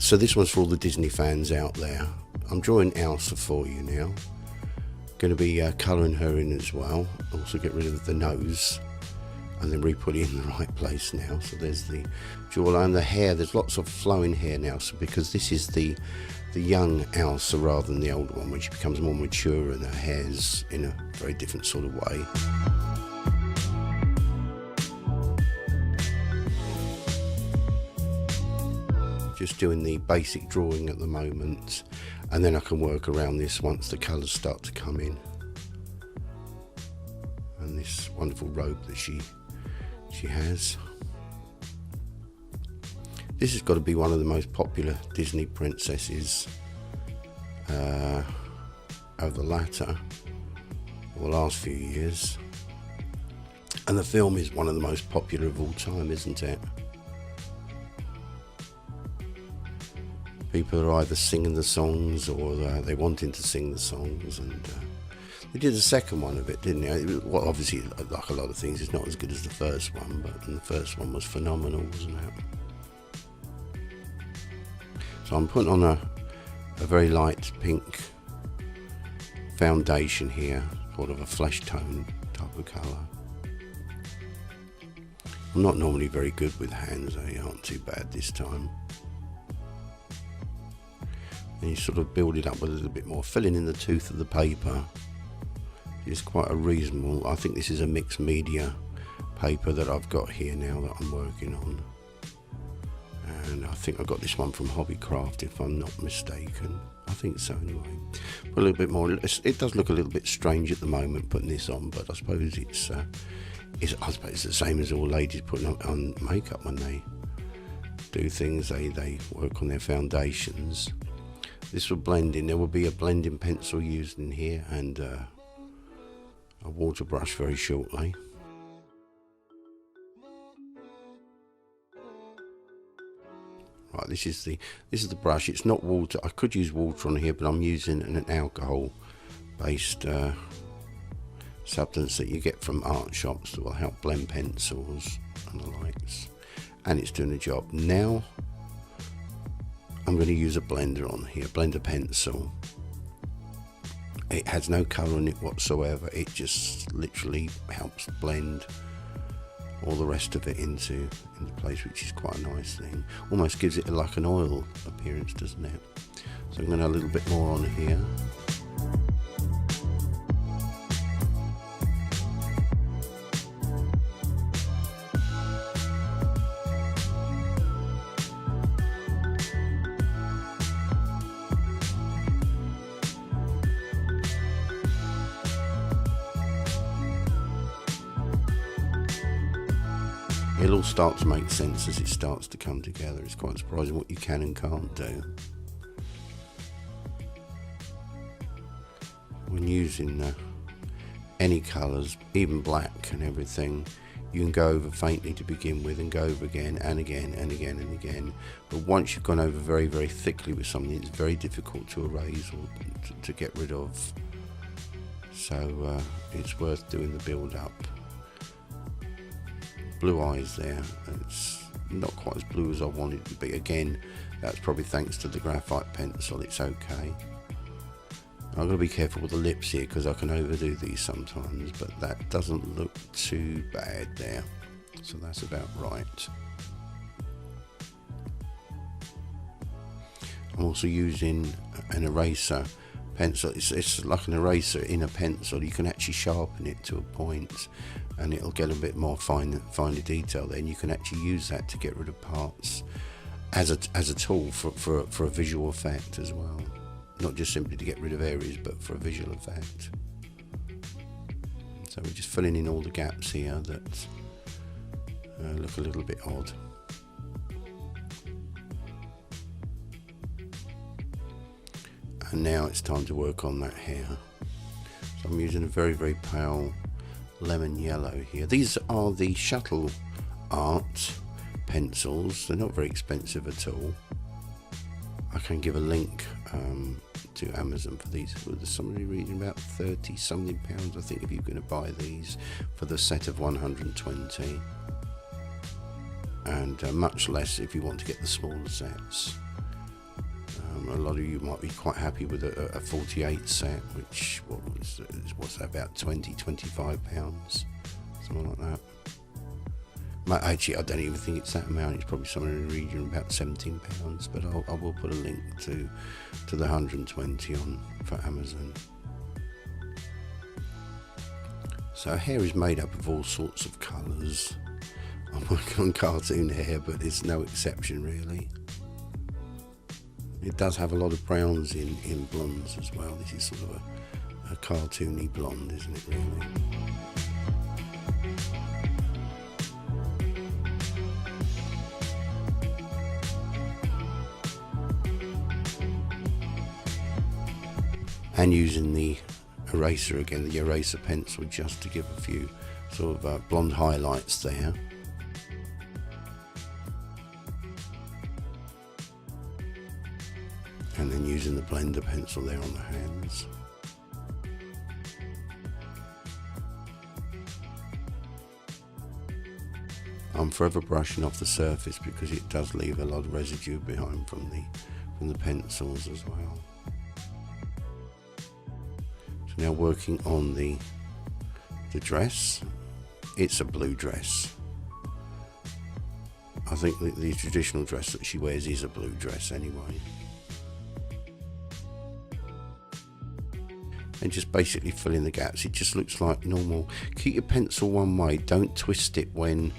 So this one's for all the Disney fans out there. I'm drawing Elsa for you now. Going to be colouring her in as well. Also get rid of the nose and then re-put it in the right place now. So there's the jawline, the hair. There's lots of flowing hair now, so because this is the young Elsa rather than the old one, when she becomes more mature and her hair's in a very different sort of way. Just doing the basic drawing at the moment, and then I can work around this once the colours start to come in. And this wonderful robe that she has. This has got to be one of the most popular Disney princesses over the last few years. And the film is one of the most popular of all time, isn't it? People are either singing the songs or they're wanting to sing the songs, and they did a second one of it, didn't they? Well, obviously, like a lot of things, it's not as good as the first one, but the first one was phenomenal, wasn't it? So I'm putting on a very light pink foundation here, sort of a flesh tone type of colour. I'm not normally very good with hands, they aren't too bad this time. And you sort of build it up with a little bit more, filling in the tooth of the paper. It's quite a reasonable, I think this is a mixed media paper that I've got here now that I'm working on. And I think I got this one from Hobbycraft, if I'm not mistaken. I think so anyway. But a little bit more, it does look a little bit strange at the moment putting this on, but I suppose it's the same as all ladies putting on makeup when they do things, they work on their foundations. This will blend in. There will be a blending pencil used in here and a water brush very shortly. Right, this is the brush. It's not water. I could use water on here, but I'm using an alcohol-based substance that you get from art shops that will help blend pencils and the likes. And it's doing the job. Now I'm going to use a blender on here, blender pencil. It has no colour in it whatsoever. It just literally helps blend all the rest of it into place, which is quite a nice thing. Almost gives it like an oil appearance, doesn't it? So I'm going to add a little bit more on here. It'll all start to make sense as it starts to come together. It's quite surprising what you can and can't do when using any colours, even black and everything. You can go over faintly to begin with and go over again and again and again and again, but once you've gone over very, very thickly with something, it's very difficult to erase or to get rid of. So it's worth doing the build up. Blue eyes there. It's not quite as blue as I wanted it to be. Again, that's probably thanks to the graphite pencil. It's okay. I'm going to be careful with the lips here because I can overdo these sometimes, but that doesn't look too bad there. So that's about right. I'm also using an eraser pencil. It's like an eraser in a pencil. You can actually sharpen it to a point and it'll get a bit more finer detail. Then you can actually use that to get rid of parts as a tool for a visual effect as well. Not just simply to get rid of areas, but for a visual effect. So we're just filling in all the gaps here that look a little bit odd. And now it's time to work on that hair. So I'm using a very, very pale lemon yellow here. These are the Shuttle Art pencils. They're not very expensive at all. I can give a link to Amazon for these. There's somebody reading about 30 something pounds, I think, if you're going to buy these for the set of 120, and much less if you want to get the smaller sets. a lot of you might be quite happy with a 48 set, which what's that, about 20-25 pounds, something like that. Actually, I don't even think it's that amount. It's probably somewhere in the region of about 17 pounds. But I will put a link to the 120 on for Amazon. So hair is made up of all sorts of colours. I'm working on cartoon hair, but it's no exception really. It does have a lot of browns in blondes as well. This is sort of a cartoony blonde, isn't it really? And using the eraser again, the eraser pencil, just to give a few sort of blonde highlights there. And then using the blender pencil there on the hands. I'm forever brushing off the surface because it does leave a lot of residue behind from the pencils as well. Now working on the dress. It's a blue dress. I think the traditional dress that she wears is a blue dress anyway. And just basically fill in the gaps. It just looks like normal. Keep your pencil one way. Don't twist it when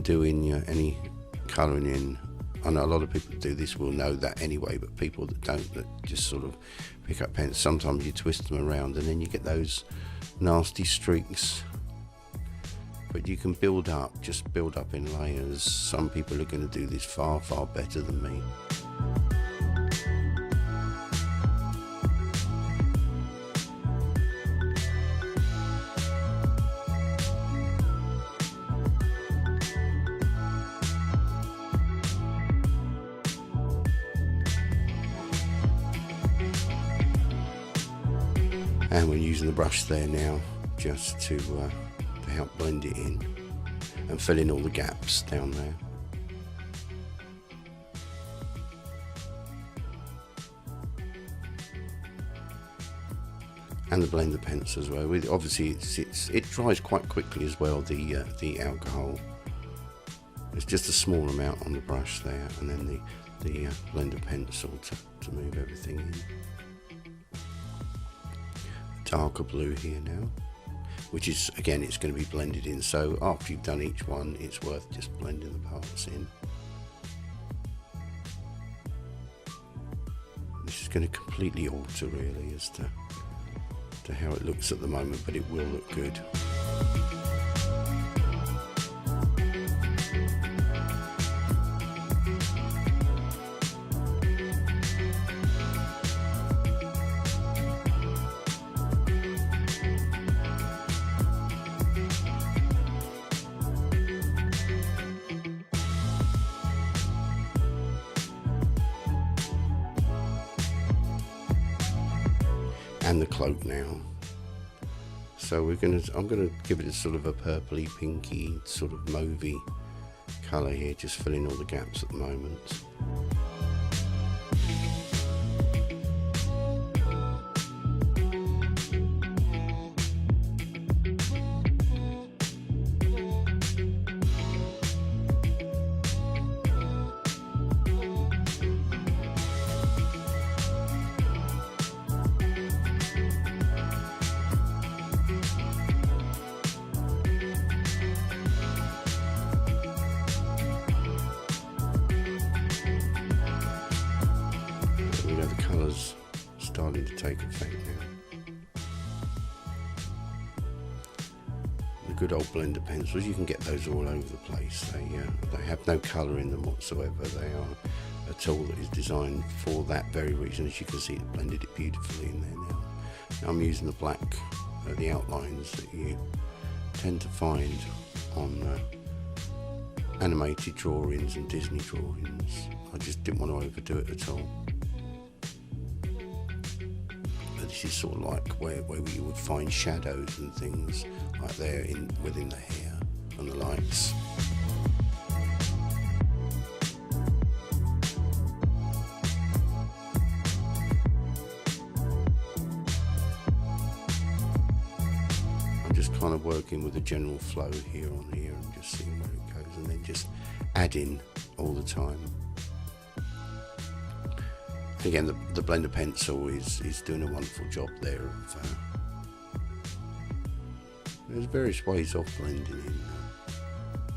doing any colouring in. I know a lot of people that do this will know that anyway, but people that don't, that just sort of pick up pens, sometimes you twist them around and then you get those nasty streaks. But you can build up, just build up in layers. Some people are going to do this far, far better than me. And we're using the brush there now just to help blend it in and fill in all the gaps down there. And the blender pencil as well. Obviously it dries quite quickly as well, the alcohol. It's just a small amount on the brush there, and then the blender pencil to move everything in. Darker blue here now, which is, again, it's going to be blended in, so after you've done each one it's worth just blending the parts in. This is going to completely alter really as to how it looks at the moment, but it will look good. And the cloak now. So I'm gonna give it a sort of a purpley, pinky, sort of mauvey colour here, just filling all the gaps at the moment. Starting to take effect now. The good old blender pencils, you can get those all over the place. They have no colour in them whatsoever. They are a tool that is designed for that very reason. As you can see, it blended it beautifully in there now. Now I'm using the black, the outlines that you tend to find on animated drawings and Disney drawings. I just didn't want to overdo it at all. This is sort of like where you would find shadows and things like there within the hair and the lights. kind of working with a general flow here on here and just seeing where it goes, and then just adding all the time. Again, the blender pencil is doing a wonderful job there of there's various ways of blending in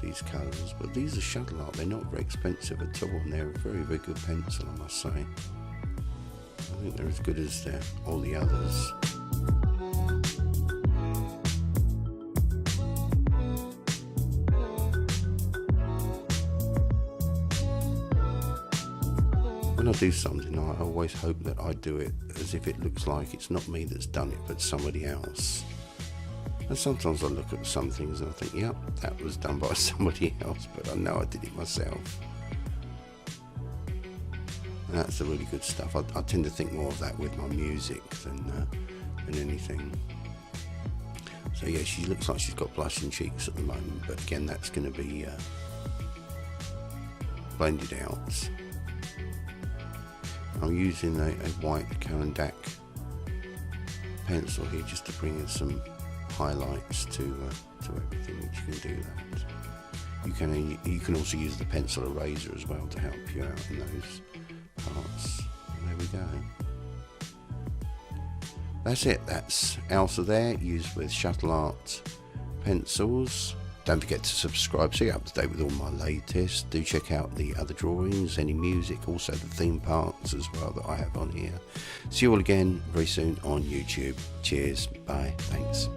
these colours, but these are Shuttle Art. They're not very expensive at all, and they're a very, very good pencil, I must say. I think they're as good as all the others. When I do something, I always hope that I do it as if it looks like it's not me that's done it, but somebody else. And sometimes I look at some things and I think, yep, that was done by somebody else, but I know I did it myself. And that's the really good stuff. I tend to think more of that with my music than anything. So yeah, she looks like she's got blushing cheeks at the moment, but again, that's going to be blended out. I'm using a white Carandac pencil here just to bring in some highlights to everything, which you can do that. You can also use the pencil eraser as well to help you out in those parts. And there we go. That's it. That's Elsa there, used with Shuttle Art pencils. Don't forget to subscribe so you're up to date with all my latest. Do check out the other drawings, any music, also the theme parts as well that I have on here. See you all again very soon on YouTube. Cheers. Bye. Thanks.